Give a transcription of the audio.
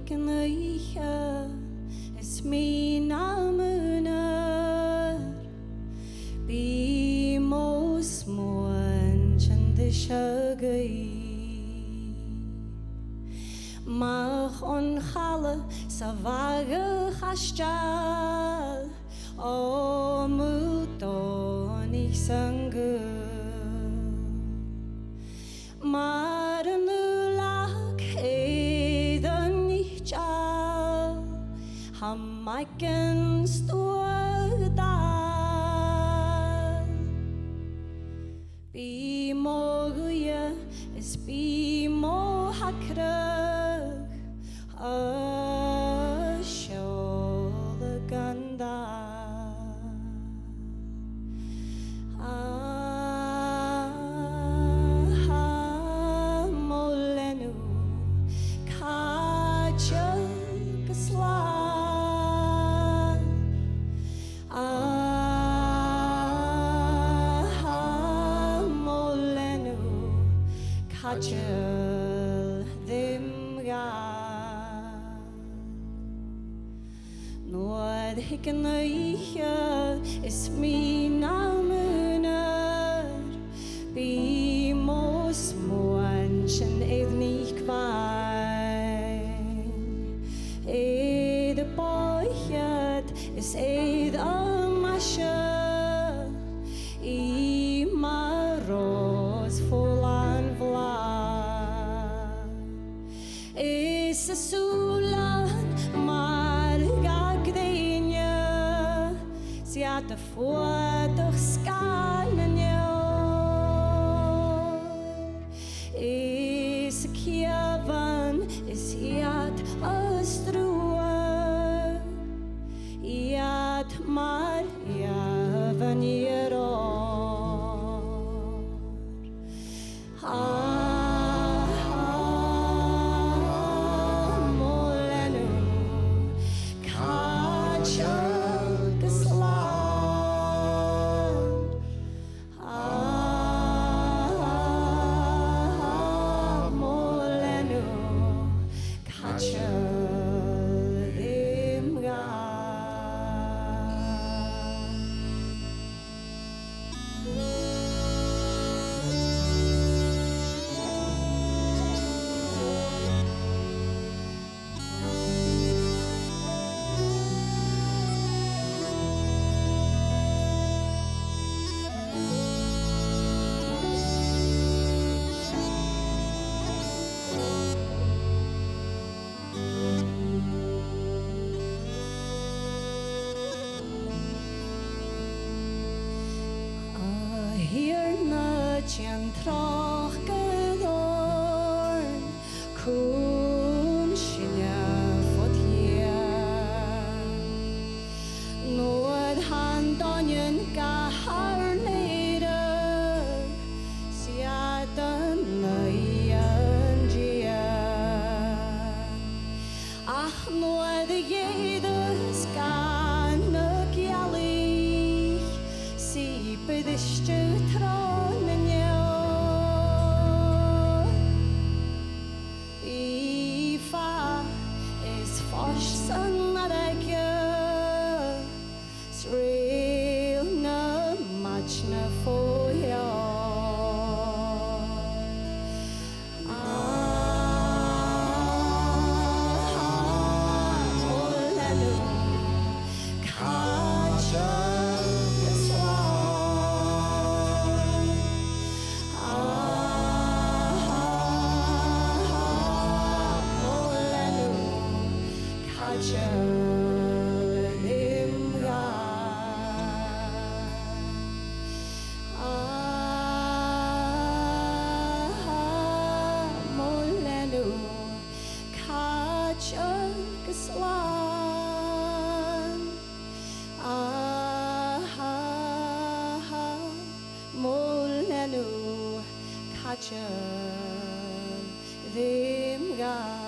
fhaicinn is mí námunar bí mós muan chan de seagaí Mach on chala sa vaga chastal O múton ich sangu Mar an ulach édan ich chal Ham maiken stuadal Bí mo guya is bí mo hakrach A shola ganda Molenu kacha kaslan Molenu kacha Nuad fhaicinn is mí námunar bí mós muan sin éadnaí chváin Éad a báichead is éad a maise í mar rós fólan bhlá Is a súlan mar Siat a fuadach scan an Is a ciavan is iad a strua Iad mar iavan Molenu kacha Tian troch gedorn Cún sinne fod hier Nuad han donjen gahar neidir Siad an neian dia Ach nuad a dhéidir gan y gialich Si bydystiu tron yn San aragya Sreil na machna foya Molenu kacha kaslan Molenu kacha Kaslan Molenu kacha ddim ga